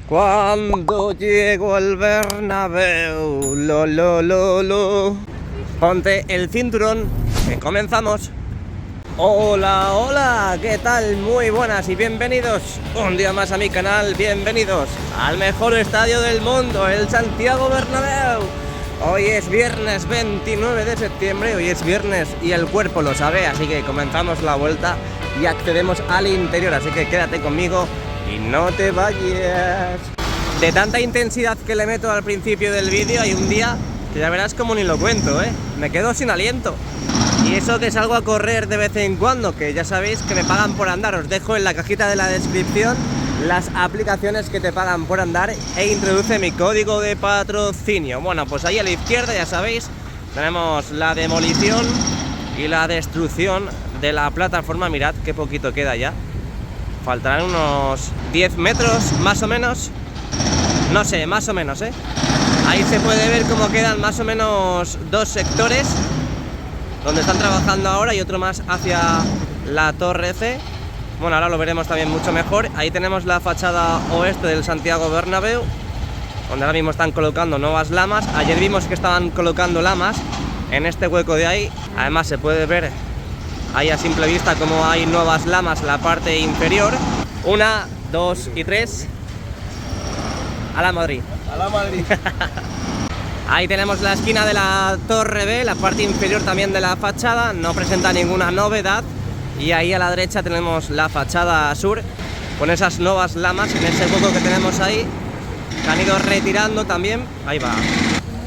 Cuando llego al Bernabéu, lo. Ponte el cinturón, que comenzamos. Hola, hola, ¿qué tal? Muy buenas y bienvenidos un día más a mi canal. Bienvenidos al mejor estadio del mundo, el Santiago Bernabéu. Hoy es viernes 29 de septiembre, hoy es viernes y el cuerpo lo sabe, así que comenzamos la vuelta y accedemos al interior, así que quédate conmigo y no te vayas. De tanta intensidad que le meto al principio del vídeo, hay un día que ya verás como ni lo cuento, me quedo sin aliento. Y eso que salgo a correr de vez en cuando, que ya sabéis que me pagan por andar. Os dejo en la cajita de la descripción las aplicaciones que te pagan por andar e introduce mi código de patrocinio. Bueno, pues ahí a la izquierda, ya sabéis, tenemos la demolición y la destrucción de la plataforma. Mirad qué poquito queda ya. Faltarán unos 10 metros más o menos. No sé, más o menos, Ahí se puede ver cómo quedan más o menos dos sectores donde están trabajando ahora y otro más hacia la Torre C. Bueno, ahora lo veremos también mucho mejor. Ahí tenemos la fachada oeste del Santiago Bernabéu, donde ahora mismo están colocando nuevas lamas. Ayer vimos que estaban colocando lamas en este hueco de ahí. Además se puede ver ahí a simple vista como hay nuevas lamas en la parte inferior. 1, 2 y 3. A la Madrid. A la Madrid. Ahí tenemos la esquina de la Torre B, la parte inferior también de la fachada, no presenta ninguna novedad. Y ahí a la derecha tenemos la fachada sur, con esas nuevas lamas en ese hueco que tenemos ahí, que han ido retirando también, ahí va.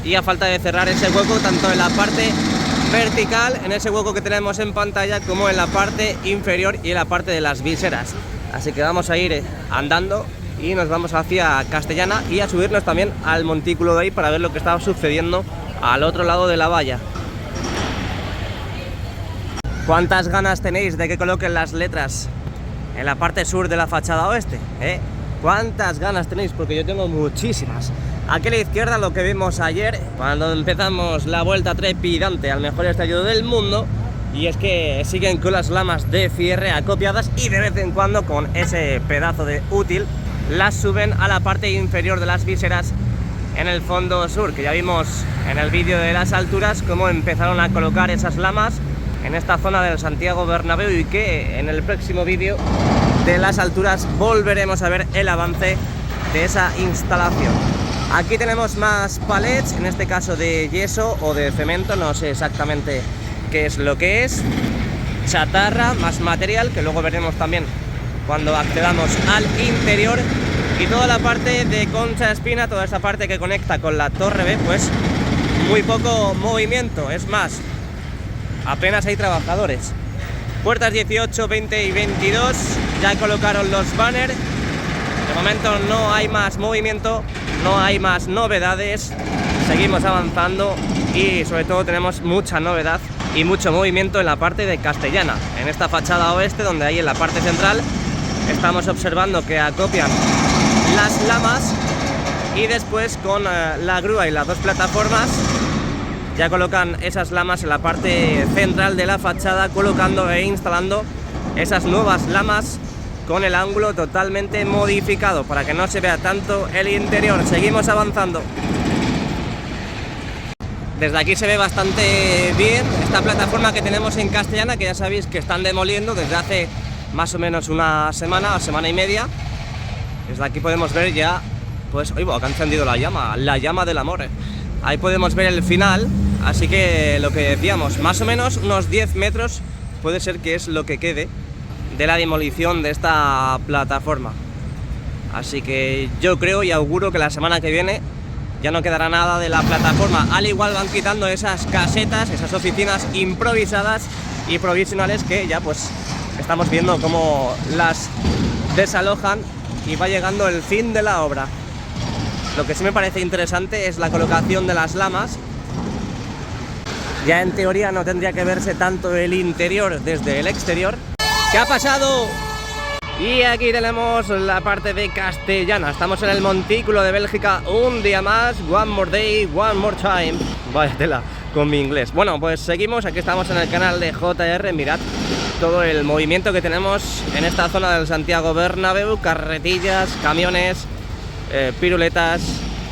Y a falta de cerrar ese hueco, tanto en la parte vertical, en ese hueco que tenemos en pantalla, como en la parte inferior y en la parte de las viseras. Así que vamos a ir andando y nos vamos hacia Castellana y a subirnos también al montículo de ahí para ver lo que está sucediendo al otro lado de la valla. ¿Cuántas ganas tenéis de que coloquen las letras en la parte sur de la fachada oeste? ¿Cuántas ganas tenéis? Porque yo tengo muchísimas. Aquí a la izquierda lo que vimos ayer cuando empezamos la vuelta trepidante al mejor estadio del mundo, y es que siguen con las lamas de cierre acopiadas y de vez en cuando con ese pedazo de útil las suben a la parte inferior de las viseras en el fondo sur, que ya vimos en el vídeo de las alturas cómo empezaron a colocar esas lamas en esta zona del Santiago Bernabéu, y que en el próximo vídeo de las alturas volveremos a ver el avance de esa instalación. Aquí tenemos más palets, en este caso de yeso o de cemento, no sé exactamente qué es lo que es. Chatarra, más material, que luego veremos también cuando accedamos al interior. Y toda la parte de Concha Espina, toda esta parte que conecta con la Torre B, pues muy poco movimiento, es más, apenas hay trabajadores. Puertas 18, 20 y 22 ya colocaron los banners. De momento no hay más movimiento, no hay más novedades. Seguimos avanzando y sobre todo tenemos mucha novedad y mucho movimiento en la parte de Castellana, en esta fachada oeste, donde ahí en la parte central estamos observando que acopian las lamas y después con la grúa y las dos plataformas ya colocan esas lamas en la parte central de la fachada, colocando e instalando esas nuevas lamas con el ángulo totalmente modificado para que no se vea tanto el interior. Seguimos avanzando. Desde aquí se ve bastante bien esta plataforma que tenemos en Castellana, que ya sabéis que están demoliendo desde hace más o menos una semana o semana y media. Desde aquí podemos ver ya, pues, oye, que ha encendido la llama del amor. Ahí podemos ver el final, así que lo que decíamos, más o menos unos 10 metros puede ser que es lo que quede de la demolición de esta plataforma. Así que yo creo y auguro que la semana que viene ya no quedará nada de la plataforma. Al igual van quitando esas casetas, esas oficinas improvisadas y provisionales que ya pues estamos viendo cómo las desalojan y va llegando el fin de la obra. Lo que sí me parece interesante es la colocación de las lamas. Ya en teoría no tendría que verse tanto el interior desde el exterior. ¿Qué ha pasado? Y aquí tenemos la parte de Castellana. Estamos en el montículo de Bélgica un día más. One more day, one more time. Vaya tela con mi inglés. Bueno, pues seguimos. Aquí estamos en el canal de JR. Mirad todo el movimiento que tenemos en esta zona del Santiago Bernabéu. Carretillas, camiones, piruletas,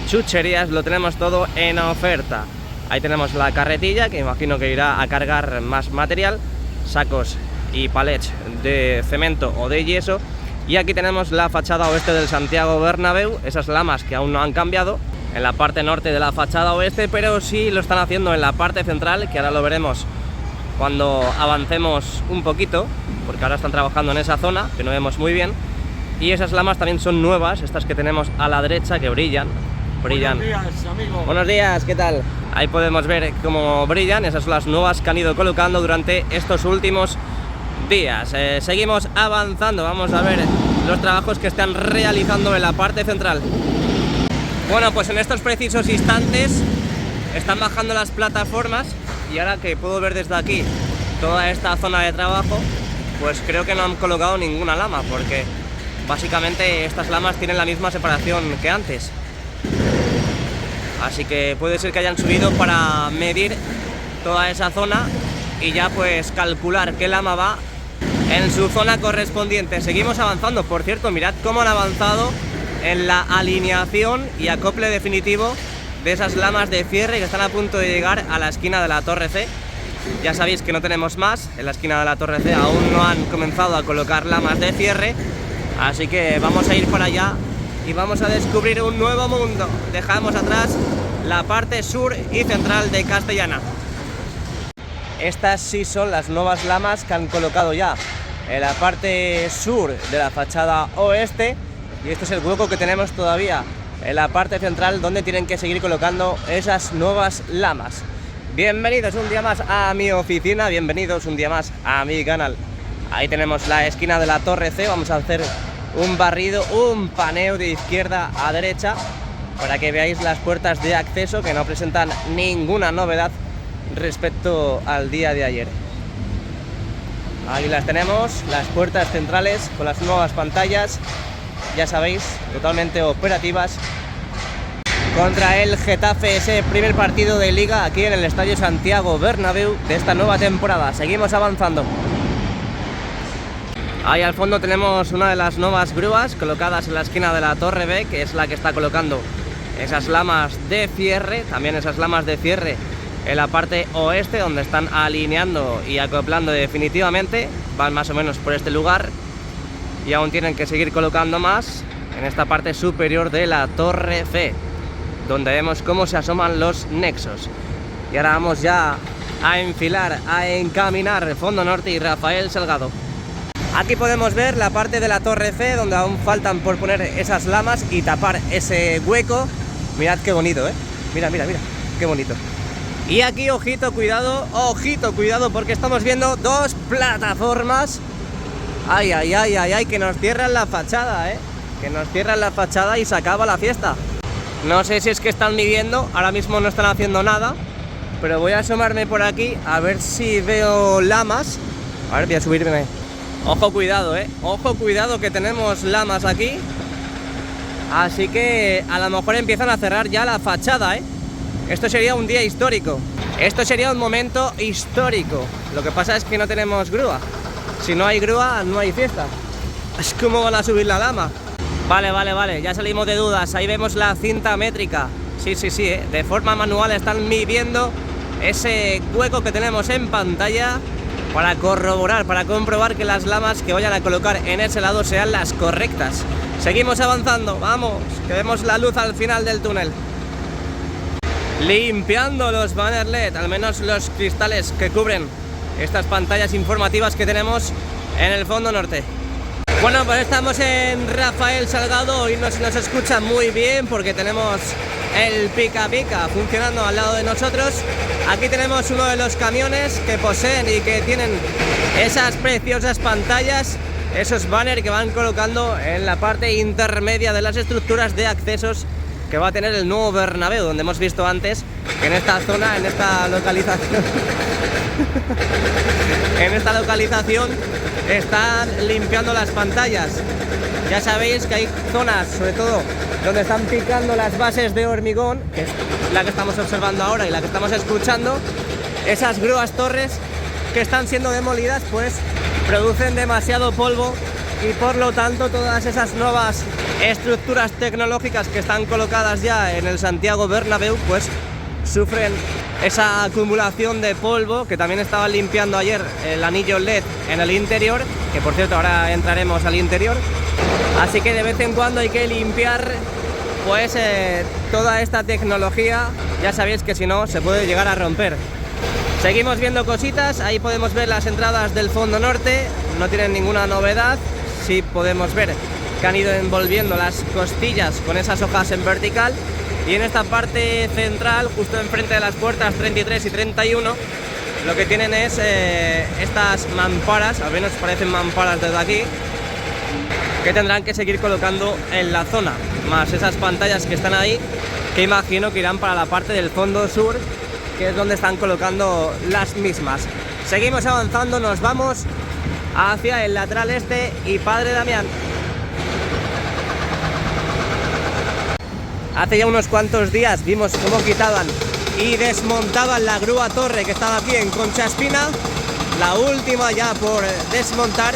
chucherías, lo tenemos todo en oferta. Ahí tenemos la carretilla, que imagino que irá a cargar más material, sacos y palets de cemento o de yeso. Y aquí tenemos la fachada oeste del Santiago Bernabéu, esas lamas que aún no han cambiado en la parte norte de la fachada oeste, pero sí lo están haciendo en la parte central, que ahora lo veremos cuando avancemos un poquito, porque ahora están trabajando en esa zona, que no vemos muy bien. Y esas lamas también son nuevas, estas que tenemos a la derecha, que brillan. Buenos días, amigo. Buenos días, ¿qué tal? Ahí podemos ver cómo brillan, esas son las nuevas que han ido colocando durante estos últimos días. Seguimos avanzando, vamos a ver los trabajos que están realizando en la parte central. Bueno, pues en estos precisos instantes están bajando las plataformas y ahora que puedo ver desde aquí toda esta zona de trabajo, pues creo que no han colocado ninguna lama, porque básicamente estas lamas tienen la misma separación que antes. Así que puede ser que hayan subido para medir toda esa zona y ya pues calcular qué lama va en su zona correspondiente. Seguimos avanzando, por cierto, mirad cómo han avanzado en la alineación y acople definitivo de esas lamas de cierre que están a punto de llegar a la esquina de la Torre C. Ya sabéis que no tenemos más, en la esquina de la Torre C aún no han comenzado a colocar lamas de cierre, así que vamos a ir para allá y vamos a descubrir un nuevo mundo. Dejamos atrás la parte sur y central de Castellana. Estas sí son las nuevas lamas que han colocado ya en la parte sur de la fachada oeste, y este es el hueco que tenemos todavía en la parte central donde tienen que seguir colocando esas nuevas lamas. Bienvenidos un día más a mi oficina, bienvenidos un día más a mi canal. Ahí tenemos la esquina de la Torre C, vamos a hacer un barrido, un paneo de izquierda a derecha para que veáis las puertas de acceso, que no presentan ninguna novedad respecto al día de ayer. Ahí las tenemos, las puertas centrales con las nuevas pantallas, ya sabéis, totalmente operativas contra el Getafe, ese primer partido de Liga aquí en el Estadio Santiago Bernabéu de esta nueva temporada. Seguimos avanzando. Ahí al fondo tenemos una de las nuevas grúas colocadas en la esquina de la Torre B, que es la que está colocando esas lamas de cierre, también esas lamas de cierre en la parte oeste, donde están alineando y acoplando definitivamente. Van más o menos por este lugar y aún tienen que seguir colocando más en esta parte superior de la Torre C, donde vemos cómo se asoman los nexos. Y ahora vamos ya a enfilar, a encaminar Fondo Norte y Rafael Salgado. Aquí podemos ver la parte de la Torre C, donde aún faltan por poner esas lamas y tapar ese hueco. Mirad qué bonito, mira, qué bonito. Y aquí, ojito, cuidado, porque estamos viendo dos plataformas. Ay, que nos cierran la fachada, que nos cierran la fachada y se acaba la fiesta. No sé si es que están midiendo, ahora mismo no están haciendo nada, pero voy a asomarme por aquí a ver si veo lamas. A ver, voy a subirme. Ojo, cuidado, ojo, cuidado, que tenemos lamas aquí. Así que a lo mejor empiezan a cerrar ya la fachada, Esto sería un día histórico. Esto sería un momento histórico. Lo que pasa es que no tenemos grúa. Si no hay grúa, no hay fiesta. ¿Cómo van a subir la lama? Vale, ya salimos de dudas. Ahí vemos la cinta métrica. Sí, de forma manual están midiendo ese hueco que tenemos en pantalla para corroborar, para comprobar que las lamas que vayan a colocar en ese lado sean las correctas. Seguimos avanzando, vamos, que vemos la luz al final del túnel. Limpiando los banners LED, al menos los cristales que cubren estas pantallas informativas que tenemos en el Fondo Norte. Bueno, pues estamos en Rafael Salgado y nos escucha muy bien porque tenemos el pica pica funcionando al lado de nosotros. Aquí tenemos uno de los camiones que poseen y que tienen esas preciosas pantallas, esos banners que van colocando en la parte intermedia de las estructuras de accesos que va a tener el nuevo Bernabéu, donde hemos visto antes que en esta zona, en esta localización están limpiando las pantallas. Ya sabéis que hay zonas, sobre todo donde están picando las bases de hormigón, que es la que estamos observando ahora y la que estamos escuchando. Esas grúas torres que están siendo demolidas pues producen demasiado polvo y por lo tanto todas esas nuevas estructuras tecnológicas que están colocadas ya en el Santiago Bernabéu, pues sufren esa acumulación de polvo, que también estaba limpiando ayer el anillo LED en el interior, que por cierto ahora entraremos al interior, así que de vez en cuando hay que limpiar pues toda esta tecnología, ya sabéis que si no se puede llegar a romper. Seguimos viendo cositas, ahí podemos ver las entradas del fondo norte, no tienen ninguna novedad, sí podemos ver que han ido envolviendo las costillas con esas hojas en vertical, y en esta parte central, justo enfrente de las puertas 33 y 31, lo que tienen es estas mamparas, al menos parecen mamparas desde aquí, que tendrán que seguir colocando en la zona, más esas pantallas que están ahí, que imagino que irán para la parte del fondo sur, que es donde están colocando las mismas. Seguimos avanzando, nos vamos hacia el lateral este y Padre Damián. Hace ya unos cuantos días vimos cómo quitaban y desmontaban la grúa torre que estaba aquí en Concha Espina, la última ya por desmontar.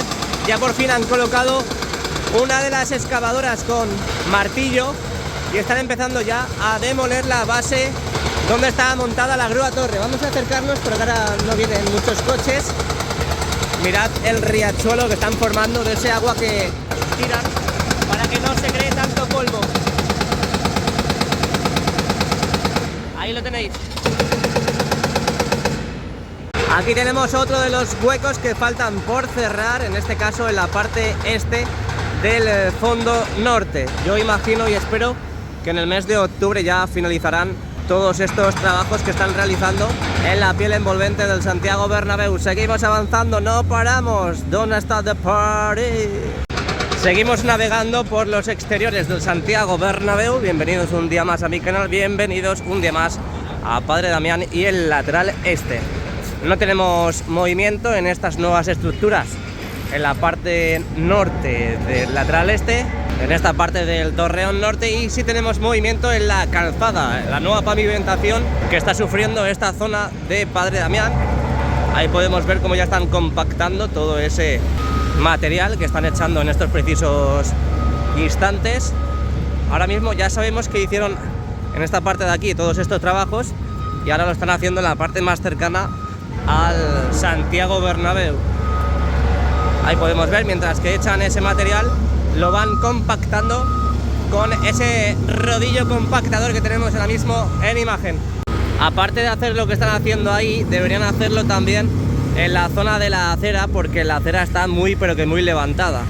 Ya por fin han colocado una de las excavadoras con martillo y están empezando ya a demoler la base donde estaba montada la grúa torre. Vamos a acercarnos, pero ahora no vienen muchos coches. Mirad el riachuelo que están formando de ese agua que tiran para que no se cree tanto polvo. Ahí lo tenéis. Aquí tenemos otro de los huecos que faltan por cerrar, en este caso en la parte este del fondo norte. Yo imagino y espero que en el mes de octubre ya finalizarán todos estos trabajos que están realizando en la piel envolvente del Santiago Bernabéu. Seguimos avanzando, no paramos. ¿Dónde está the party? Seguimos navegando por los exteriores del Santiago Bernabéu. Bienvenidos un día más a mi canal, bienvenidos un día más a Padre Damián y el lateral este. No tenemos movimiento en estas nuevas estructuras en la parte norte del lateral este, en esta parte del Torreón Norte, y sí tenemos movimiento en la calzada, la nueva pavimentación que está sufriendo esta zona de Padre Damián. Ahí podemos ver cómo ya están compactando todo ese material que están echando en estos precisos instantes. Ahora mismo ya sabemos que hicieron en esta parte de aquí todos estos trabajos y ahora lo están haciendo en la parte más cercana al Santiago Bernabéu. Ahí podemos ver, mientras que echan ese material, lo van compactando con ese rodillo compactador que tenemos ahora mismo en imagen. Aparte de hacer lo que están haciendo ahí, deberían hacerlo también en la zona de la acera, porque la acera está muy pero que muy levantada.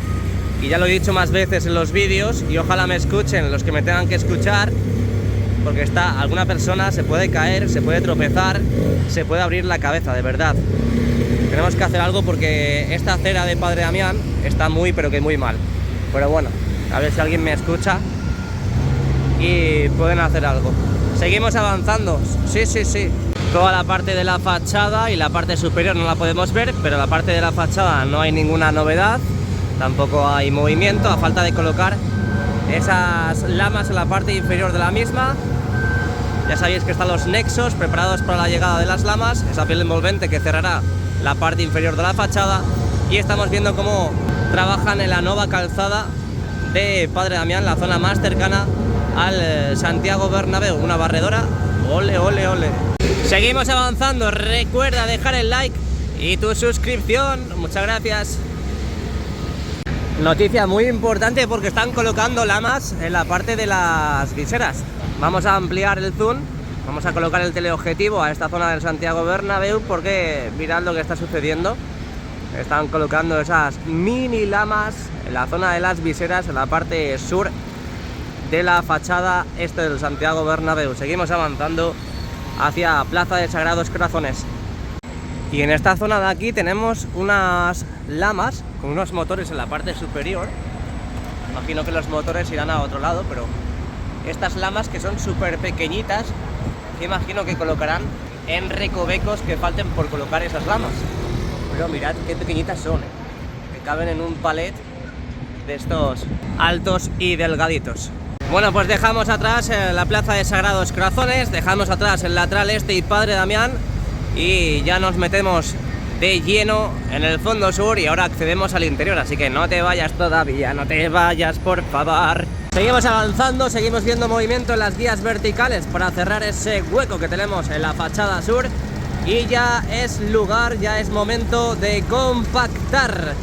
Y ya lo he dicho más veces en los vídeos, y ojalá me escuchen los que me tengan que escuchar, porque alguna persona se puede caer, se puede tropezar, se puede abrir la cabeza, de verdad. Tenemos que hacer algo porque esta acera de Padre Damián está muy pero que muy mal. Pero bueno, a ver si alguien me escucha y pueden hacer algo. Seguimos avanzando, sí. Toda la parte de la fachada y la parte superior no la podemos ver, pero la parte de la fachada no hay ninguna novedad, tampoco hay movimiento, a falta de colocar esas lamas en la parte inferior de la misma. Ya sabéis que están los nexos preparados para la llegada de las lamas, esa piel envolvente que cerrará la parte inferior de la fachada, y estamos viendo cómo trabajan en la nueva calzada de Padre Damián, la zona más cercana al Santiago Bernabéu. Una barredora, ole. Seguimos avanzando, recuerda dejar el like y tu suscripción, muchas gracias. Noticia muy importante porque están colocando lamas en la parte de las viseras. Vamos a ampliar el zoom, vamos a colocar el teleobjetivo a esta zona del Santiago Bernabéu, porque mirad lo que está sucediendo. Están colocando esas mini lamas en la zona de las viseras, en la parte sur de la fachada este del Santiago Bernabéu. Seguimos avanzando hacia Plaza de Sagrados Corazones. Y en esta zona de aquí tenemos unas lamas con unos motores en la parte superior. Imagino que los motores irán a otro lado, pero estas lamas que son súper pequeñitas, que imagino que colocarán en recovecos que falten por colocar esas lamas. Pero mirad qué pequeñitas son, que caben en un palet de estos altos y delgaditos. Bueno, pues dejamos atrás la Plaza de Sagrados Corazones, dejamos atrás el lateral este y Padre Damián, y ya nos metemos de lleno en el fondo sur y ahora accedemos al interior, así que no te vayas todavía, no te vayas, por favor. Seguimos avanzando, seguimos viendo movimiento en las guías verticales para cerrar ese hueco que tenemos en la fachada sur y ya es lugar, ya es momento de compactar.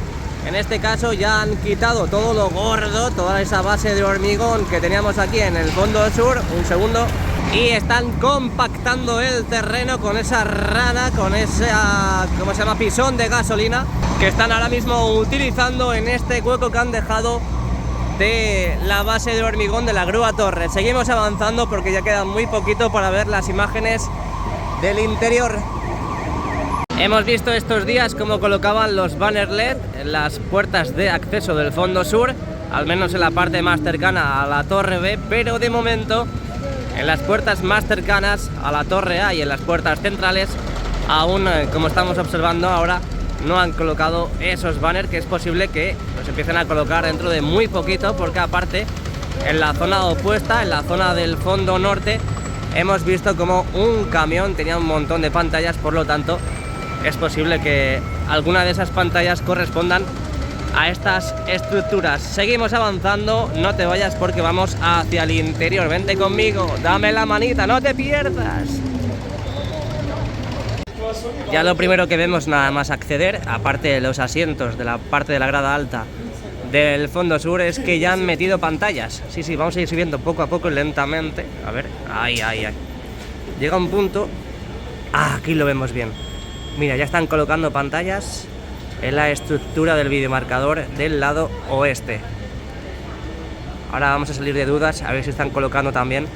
En este caso ya han quitado todo lo gordo, toda esa base de hormigón que teníamos aquí en el fondo sur, un segundo, y están compactando el terreno con esa rana, con esa, ¿cómo se llama?, pisón de gasolina que están ahora mismo utilizando en este hueco que han dejado de la base de hormigón de la grúa torre. Seguimos avanzando porque ya queda muy poquito para ver las imágenes del interior. Hemos visto estos días cómo colocaban los banners LED en las puertas de acceso del fondo sur, al menos en la parte más cercana a la torre B, pero de momento en las puertas más cercanas a la torre A y en las puertas centrales aún, como estamos observando ahora, no han colocado esos banners, que es posible que los empiecen a colocar dentro de muy poquito, porque aparte en la zona opuesta, en la zona del fondo norte, hemos visto como un camión tenía un montón de pantallas, por lo tanto es posible que alguna de esas pantallas correspondan a estas estructuras. Seguimos avanzando, no te vayas porque vamos hacia el interior. Vente conmigo, dame la manita, no te pierdas. Ya lo primero que vemos nada más acceder, aparte de los asientos de la parte de la grada alta del fondo sur, es que ya han metido pantallas. Sí, vamos a ir subiendo poco a poco y lentamente. A ver, ahí. Llega un punto. Aquí lo vemos bien. Mira, ya están colocando pantallas en la estructura del videomarcador del lado oeste. Ahora vamos a salir de dudas, a ver si están colocando también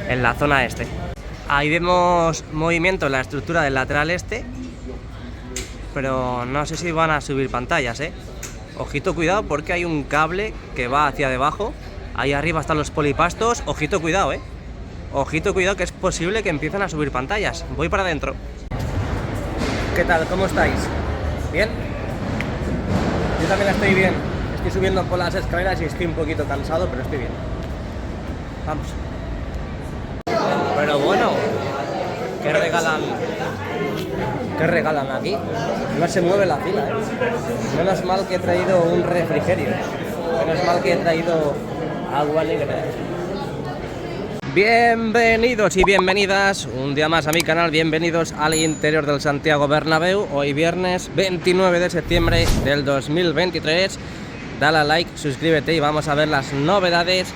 en la zona este. Ahí vemos movimiento en la estructura del lateral este, pero no sé si van a subir pantallas, ¿eh? Ojito, cuidado, porque hay un cable que va hacia debajo. Ahí arriba están los polipastos. Ojito, cuidado, ¿eh? Ojito, cuidado, que es posible que empiecen a subir pantallas. Voy para adentro. ¿Qué tal? ¿Cómo estáis? ¿Bien? Yo también estoy bien. Estoy subiendo por las escaleras y estoy un poquito cansado, pero estoy bien. Vamos. Pero bueno, ¿qué regalan aquí? No se mueve la fila, ¿eh? Menos mal que he traído un refrigerio. Menos mal que he traído agua negra. Bienvenidos y bienvenidas un día más a mi canal, bienvenidos al interior del Santiago Bernabéu. Hoy viernes 29 de septiembre del 2023. Dale a like, suscríbete y vamos a ver las novedades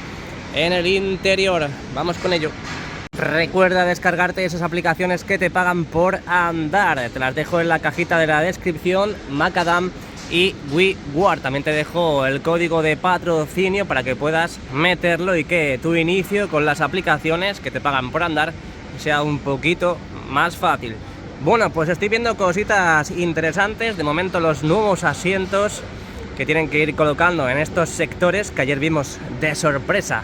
en el interior. Vamos con ello. Recuerda descargarte esas aplicaciones que te pagan por andar. Te las dejo en la cajita de la descripción, Macadam y WeWard. También te dejo el código de patrocinio para que puedas meterlo y que tu inicio con las aplicaciones que te pagan por andar sea un poquito más fácil. Bueno, pues estoy viendo cositas interesantes. De momento los nuevos asientos que tienen que ir colocando en estos sectores que ayer vimos de sorpresa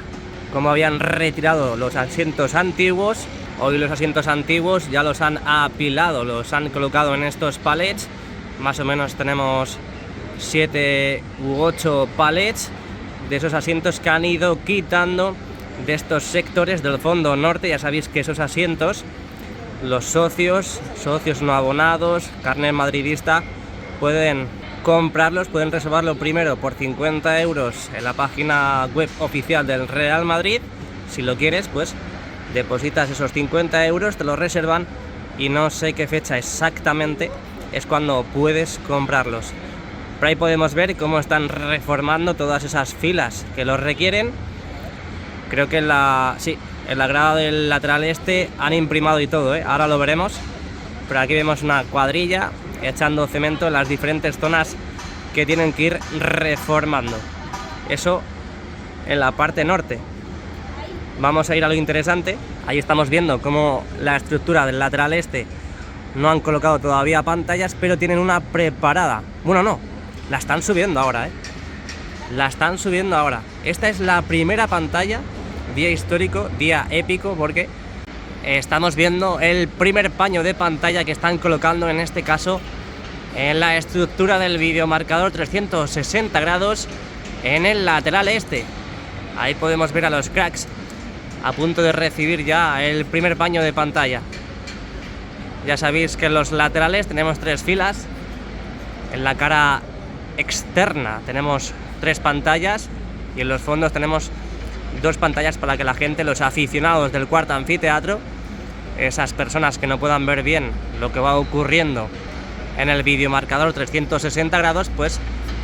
como habían retirado los asientos antiguos. Hoy los asientos antiguos ya los han apilado, los han colocado en estos palets. Más o menos tenemos 7 u 8 palets de esos asientos que han ido quitando de estos sectores del fondo norte. Ya sabéis que esos asientos, los socios no abonados, carnet madridista, pueden comprarlos, pueden reservarlo primero por 50 euros en la página web oficial del Real Madrid. Si lo quieres, pues depositas esos 50 euros, te los reservan y no sé qué fecha exactamente es cuando puedes comprarlos. Por ahí podemos ver cómo están reformando todas esas filas que los requieren. Creo que en la grada del lateral este han imprimado y todo, ¿eh? Ahora lo veremos. Pero aquí vemos una cuadrilla echando cemento en las diferentes zonas que tienen que ir reformando. Eso en la parte norte. Vamos a ir a lo interesante. Ahí estamos viendo cómo la estructura del lateral este no han colocado todavía pantallas, pero tienen una preparada. Bueno, no, la están subiendo ahora, ¿eh? La están subiendo ahora. Esta es la primera pantalla, día histórico, día épico, porque estamos viendo el primer paño de pantalla que están colocando, en este caso en la estructura del videomarcador 360 grados en el lateral este. Ahí podemos ver a los cracks a punto de recibir ya el primer paño de pantalla. Ya sabéis que en los laterales tenemos 3 filas En la cara externa tenemos 3 pantallas y en los fondos tenemos 2 pantallas para que la gente, los aficionados del cuarto anfiteatro, esas personas que no puedan ver bien lo que va ocurriendo en el videomarcador 360 grados, pues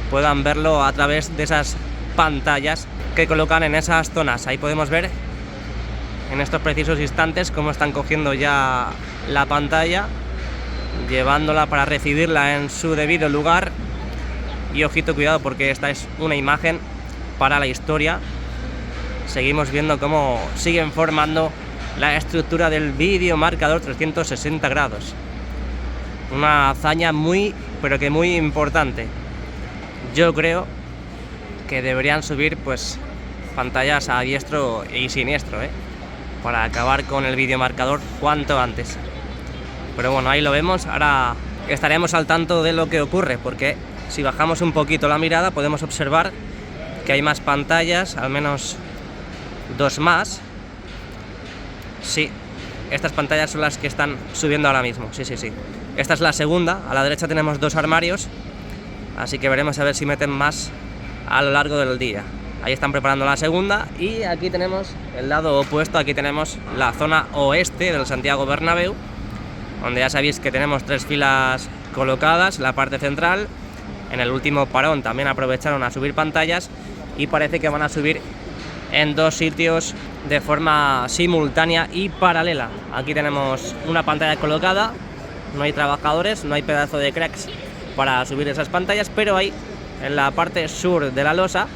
puedan verlo a través de esas pantallas que colocan en esas zonas. Ahí podemos ver en estos precisos instantes cómo están cogiendo ya la pantalla, llevándola para recibirla en su debido lugar. Y ojito, cuidado, porque esta es una imagen para la historia. Seguimos viendo cómo siguen formando la estructura del videomarcador 360 grados. Una hazaña muy, pero que muy importante. Yo creo que deberían subir pues pantallas a diestro y siniestro, para acabar con el videomarcador cuanto antes. Pero bueno, ahí lo vemos. Ahora estaremos al tanto de lo que ocurre, porque si bajamos un poquito la mirada podemos observar que hay más pantallas, al menos 2 más. Sí, estas pantallas son las que están subiendo ahora mismo. Sí. Esta es la segunda. A la derecha tenemos 2 armarios, así que veremos a ver si meten más a lo largo del día. Ahí están preparando la segunda y aquí tenemos el lado opuesto. Aquí tenemos la zona oeste del Santiago Bernabéu, donde ya sabéis que tenemos 3 filas colocadas en la parte central. En el último parón también aprovecharon a subir pantallas y parece que van a subir en 2 sitios de forma simultánea y paralela. Aquí tenemos una pantalla colocada, no hay trabajadores, no hay pedazo de cracks para subir esas pantallas, pero ahí en la parte sur de la losa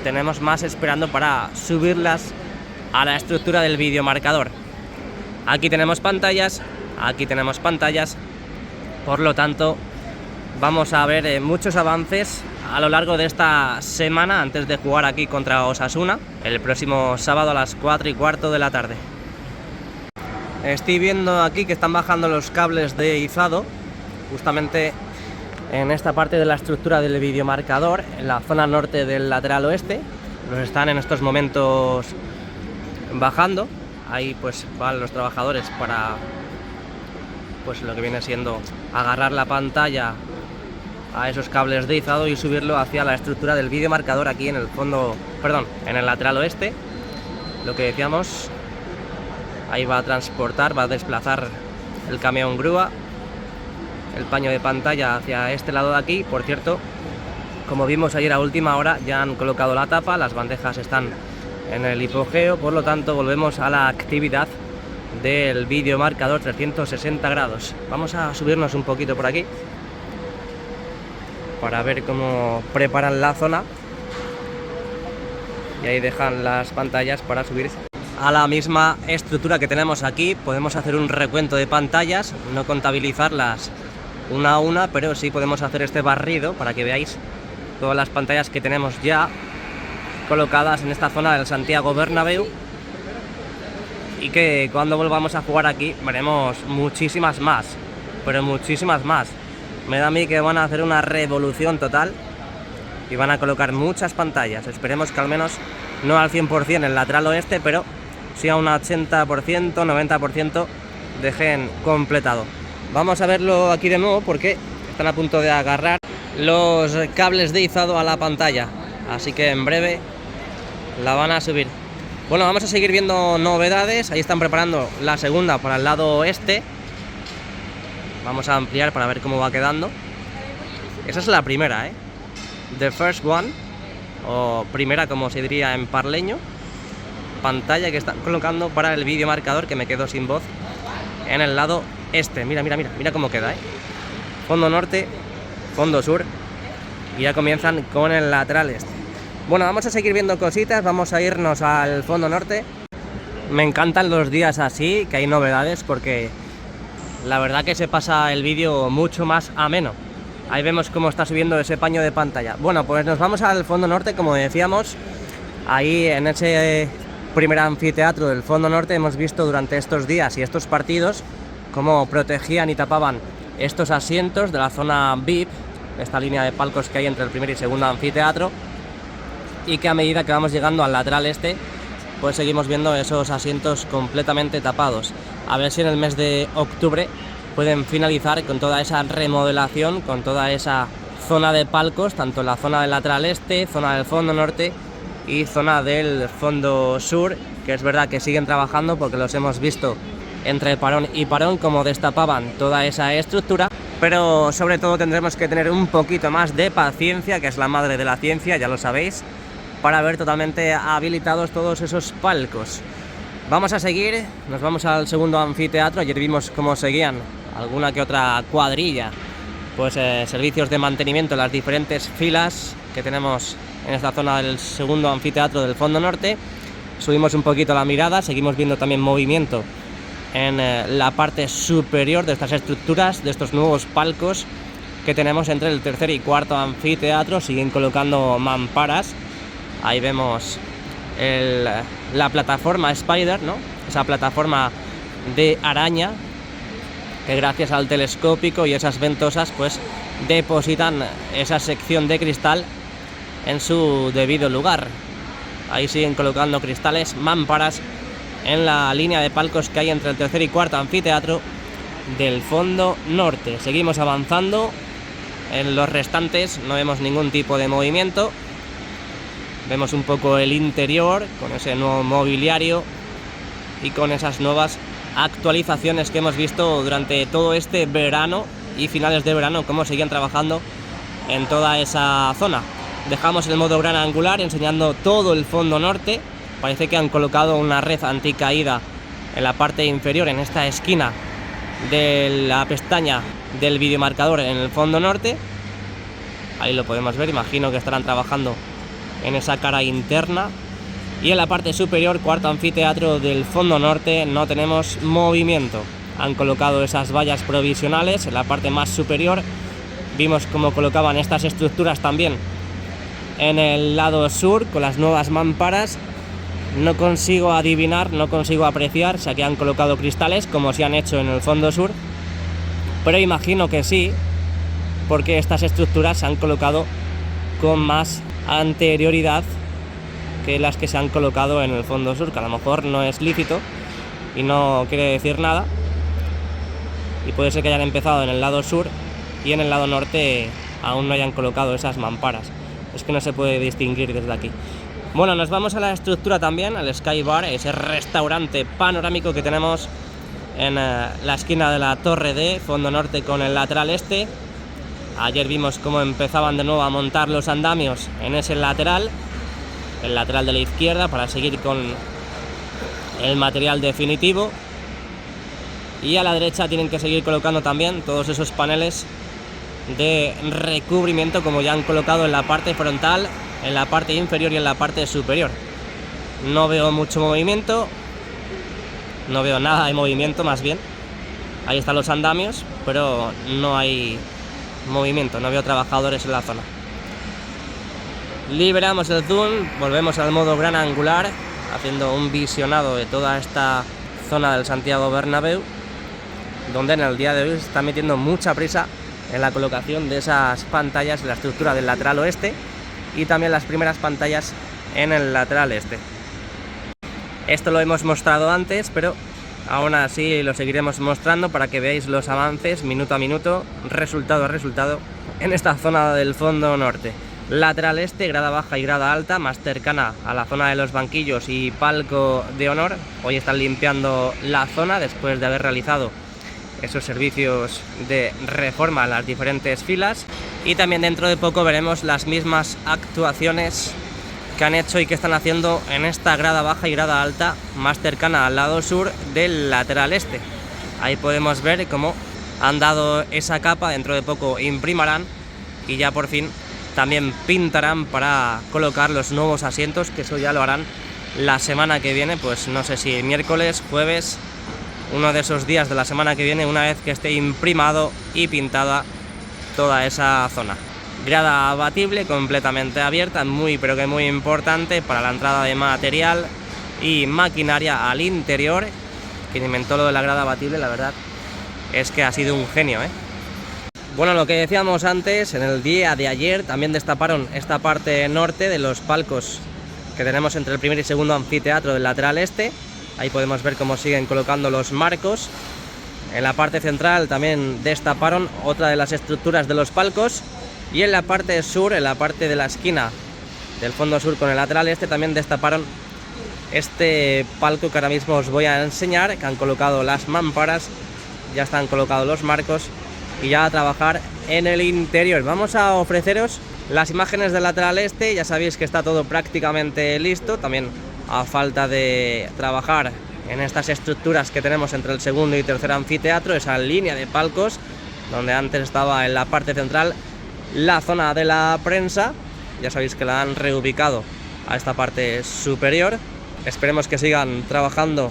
tenemos más esperando para subirlas a la estructura del videomarcador. Aquí tenemos pantallas, por lo tanto vamos a ver muchos avances a lo largo de esta semana antes de jugar aquí contra Osasuna el próximo sábado a las 4:15 de la tarde. Estoy viendo aquí que están bajando los cables de izado justamente en esta parte de la estructura del videomarcador, en la zona norte del lateral oeste. Los están en estos momentos bajando. Ahí pues van los trabajadores para pues lo que viene siendo agarrar la pantalla a esos cables de izado y subirlo hacia la estructura del videomarcador aquí en el fondo, perdón, en el lateral oeste. Lo que decíamos, ahí va a transportar, va a desplazar el camión grúa el paño de pantalla hacia este lado de aquí. Por cierto, como vimos ayer a última hora, ya han colocado la tapa, las bandejas están en el hipogeo, por lo tanto volvemos a la actividad del videomarcador 360 grados. Vamos a subirnos un poquito por aquí para ver cómo preparan la zona, y ahí dejan las pantallas para subir a la misma estructura que tenemos aquí. Podemos hacer un recuento de pantallas, no contabilizarlas una a una, pero sí podemos hacer este barrido para que veáis todas las pantallas que tenemos ya colocadas en esta zona del Santiago Bernabéu, y que cuando volvamos a jugar aquí veremos muchísimas más, pero muchísimas más. Me da a mí que van a hacer una revolución total y van a colocar muchas pantallas. Esperemos que al menos no al 100% en el lateral oeste, pero sí a un 80%, 90% dejen completado. Vamos a verlo aquí de nuevo porque están a punto de agarrar los cables de izado a la pantalla, así que en breve la van a subir. Bueno, vamos a seguir viendo novedades. Ahí están preparando la segunda para el lado oeste. Vamos a ampliar para ver cómo va quedando. Esa es la primera, The first one, o primera como se diría en parleño. Pantalla que están colocando para el videomarcador, que me quedo sin voz, en el lado este. Mira cómo queda, Fondo norte, fondo sur, y ya comienzan con el lateral este. Bueno, vamos a seguir viendo cositas, vamos a irnos al fondo norte. Me encantan los días así, que hay novedades, porque la verdad que se pasa el vídeo mucho más ameno. Ahí vemos cómo está subiendo ese paño de pantalla. Bueno, pues nos vamos al fondo norte, como decíamos. Ahí en ese primer anfiteatro del fondo norte hemos visto durante estos días y estos partidos cómo protegían y tapaban estos asientos de la zona VIP, esta línea de palcos que hay entre el primer y segundo anfiteatro, y que a medida que vamos llegando al lateral este, pues seguimos viendo esos asientos completamente tapados. A ver si en el mes de octubre pueden finalizar con toda esa remodelación, con toda esa zona de palcos, tanto la zona del lateral este, zona del fondo norte y zona del fondo sur, que es verdad que siguen trabajando porque los hemos visto entre parón y parón como destapaban toda esa estructura, pero sobre todo tendremos que tener un poquito más de paciencia, que es la madre de la ciencia, ya lo sabéis, para ver totalmente habilitados todos esos palcos. Vamos a seguir, nos vamos al segundo anfiteatro. Ayer vimos cómo seguían alguna que otra cuadrilla, pues servicios de mantenimiento en las diferentes filas que tenemos en esta zona del segundo anfiteatro del fondo norte. Subimos un poquito la mirada, seguimos viendo también movimiento en la parte superior de estas estructuras, de estos nuevos palcos que tenemos entre el tercer y cuarto anfiteatro. Siguen colocando mamparas. Ahí vemos la plataforma Spider, ¿no? Esa plataforma de araña que gracias al telescópico y esas ventosas pues depositan esa sección de cristal en su debido lugar. Ahí siguen colocando cristales, mamparas en la línea de palcos que hay entre el tercer y cuarto anfiteatro del fondo norte. Seguimos avanzando. En los restantes no vemos ningún tipo de movimiento. Vemos un poco el interior con ese nuevo mobiliario y con esas nuevas actualizaciones que hemos visto durante todo este verano y finales de verano, cómo seguían trabajando en toda esa zona. Dejamos el modo gran angular enseñando todo el fondo norte. Parece que han colocado una red anticaída en la parte inferior, en esta esquina de la pestaña del videomarcador en el fondo norte. Ahí lo podemos ver, imagino que estarán trabajando en esa cara interna. Y en la parte superior, cuarto anfiteatro del fondo norte, no tenemos movimiento. Han colocado esas vallas provisionales en la parte más superior. Vimos cómo colocaban estas estructuras también en el lado sur con las nuevas mamparas. No consigo adivinar, no consigo apreciar si aquí han colocado cristales como se han hecho en el fondo sur, pero imagino que sí, porque estas estructuras se han colocado con más anterioridad que las que se han colocado en el fondo sur, que a lo mejor no es lícito y no quiere decir nada, y puede ser que hayan empezado en el lado sur y en el lado norte aún no hayan colocado esas mamparas. Es que no se puede distinguir desde aquí. Bueno, nos vamos a la estructura también, al Sky Bar, ese restaurante panorámico que tenemos en la esquina de la torre de fondo norte con el lateral este. Ayer vimos cómo empezaban de nuevo a montar los andamios en ese lateral, el lateral de la izquierda, para seguir con el material definitivo. Y a la derecha tienen que seguir colocando también todos esos paneles de recubrimiento, como ya han colocado en la parte frontal, en la parte inferior y en la parte superior. No veo mucho movimiento, no veo nada de movimiento, más bien. Ahí están los andamios, pero no hay movimiento, no veo trabajadores en la zona. Liberamos el zoom, volvemos al modo gran angular, haciendo un visionado de toda esta zona del Santiago Bernabéu, donde en el día de hoy se está metiendo mucha prisa en la colocación de esas pantallas en la estructura del lateral oeste y también las primeras pantallas en el lateral este. Esto lo hemos mostrado antes, pero aún así lo seguiremos mostrando para que veáis los avances minuto a minuto, resultado a resultado, en esta zona del fondo norte. Lateral este, grada baja y grada alta, más cercana a la zona de los banquillos y palco de honor. Hoy están limpiando la zona después de haber realizado esos servicios de reforma en las diferentes filas, y también dentro de poco veremos las mismas actuaciones que han hecho y que están haciendo en esta grada baja y grada alta más cercana al lado sur del lateral este. Ahí podemos ver cómo han dado esa capa, dentro de poco imprimarán y ya por fin también pintarán para colocar los nuevos asientos, que eso ya lo harán la semana que viene, pues no sé si miércoles, jueves, uno de esos días de la semana que viene, una vez que esté imprimado y pintada toda esa zona. Grada abatible completamente abierta, muy pero que muy importante para la entrada de material y maquinaria al interior. Quien inventó lo de la grada abatible, la verdad es que ha sido un genio, ¿eh? Bueno, lo que decíamos antes, en el día de ayer también destaparon esta parte norte de los palcos que tenemos entre el primer y segundo anfiteatro del lateral este. Ahí podemos ver cómo siguen colocando los marcos En la parte central también destaparon otra de las estructuras de los palcos. Y en la parte sur, en la parte de la esquina del fondo sur con el lateral este, también destaparon este palco que ahora mismo os voy a enseñar, que han colocado las mamparas, ya están colocados los marcos y ya a trabajar en el interior. Vamos a ofreceros las imágenes del lateral este. Ya sabéis que está todo prácticamente listo, también a falta de trabajar en estas estructuras que tenemos entre el segundo y tercer anfiteatro, esa línea de palcos donde antes estaba en la parte central la zona de la prensa. Ya sabéis que la han reubicado a esta parte superior. Esperemos que sigan trabajando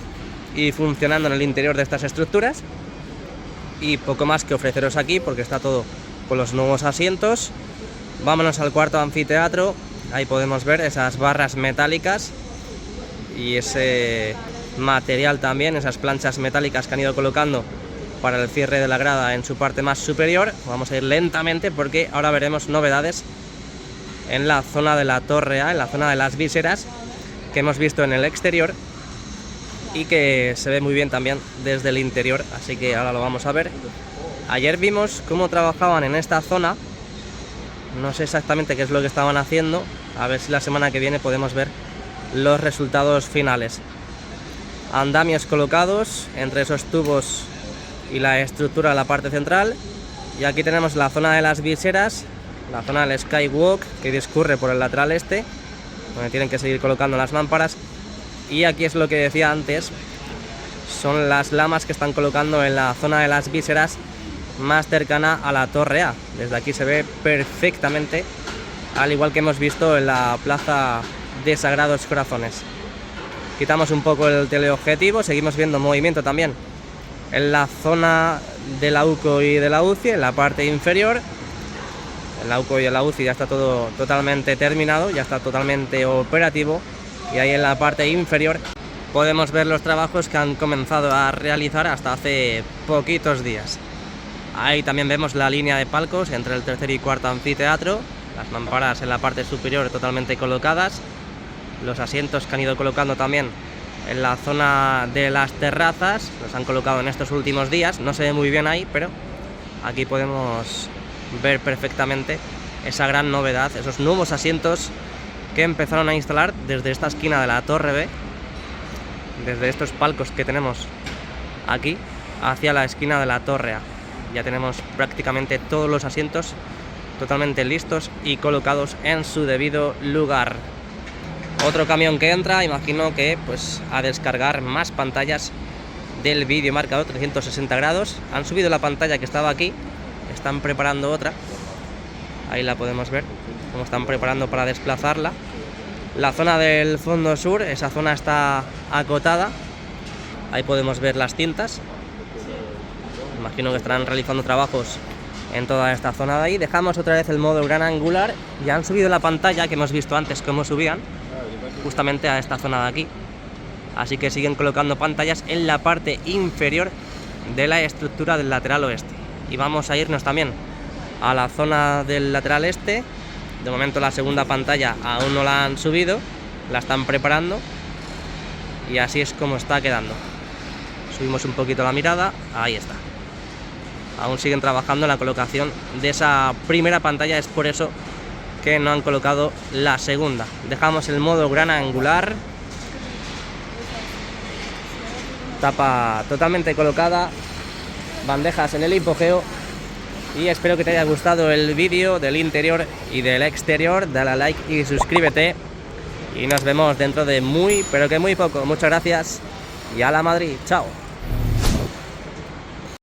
y funcionando en el interior de estas estructuras. Y poco más que ofreceros aquí porque está todo con los nuevos asientos. Vámonos al cuarto anfiteatro. Ahí podemos ver esas barras metálicas y ese material también, esas planchas metálicas que han ido colocando para el cierre de la grada en su parte más superior. Vamos a ir lentamente porque ahora veremos novedades en la zona de la torre A, en la zona de las viseras, que hemos visto en el exterior y que se ve muy bien también desde el interior, así que ahora lo vamos a ver. Ayer vimos cómo trabajaban en esta zona, no sé exactamente qué es lo que estaban haciendo, a ver si la semana que viene podemos ver los resultados finales. Andamios colocados entre esos tubos y la estructura de la parte central, y aquí tenemos la zona de las viseras, la zona del skywalk que discurre por el lateral este, donde tienen que seguir colocando las lámparas. Y aquí es lo que decía antes, son las lamas que están colocando en la zona de las viseras más cercana a la torre A. Desde aquí se ve perfectamente, al igual que hemos visto en la plaza de Sagrados Corazones. Quitamos un poco el teleobjetivo, seguimos viendo movimiento también en la zona de la UCO y de la UCI, en la parte inferior. En la UCO y en la UCI ya está todo totalmente terminado, ya está totalmente operativo. Y ahí en la parte inferior podemos ver los trabajos que han comenzado a realizar hasta hace poquitos días. Ahí también vemos la línea de palcos entre el tercer y cuarto anfiteatro, las mamparas en la parte superior totalmente colocadas, los asientos que han ido colocando también en la zona de las terrazas, los han colocado en estos últimos días, no se ve muy bien ahí, pero aquí podemos ver perfectamente esa gran novedad, esos nuevos asientos que empezaron a instalar desde esta esquina de la torre B, desde estos palcos que tenemos aquí hacia la esquina de la torre A. Ya tenemos prácticamente todos los asientos totalmente listos y colocados en su debido lugar. Otro camión que entra, imagino que pues a descargar más pantallas del vídeo marcador 360 grados. Han subido la pantalla que estaba aquí, están preparando otra. Ahí la podemos ver, cómo están preparando para desplazarla. La zona del fondo sur, esa zona está acotada. Ahí podemos ver las cintas. Imagino que estarán realizando trabajos en toda esta zona de ahí. Dejamos otra vez el modo gran angular. Ya han subido la pantalla que hemos visto antes cómo subían, justamente a esta zona de aquí. Así que siguen colocando pantallas en la parte inferior de la estructura del lateral oeste. Y vamos a irnos también a la zona del lateral este. De momento la segunda pantalla aún no la han subido, la están preparando y así es como está quedando. Subimos un poquito la mirada, ahí está. Aún siguen trabajando en la colocación de esa primera pantalla, es por eso que no han colocado la segunda. Dejamos el modo gran angular, tapa totalmente colocada, bandejas en el hipogeo. Y espero que te haya gustado el vídeo del interior y del exterior. Dale a like y suscríbete. Y nos vemos dentro de muy, pero que muy poco. Muchas gracias y a la Madrid. Chao.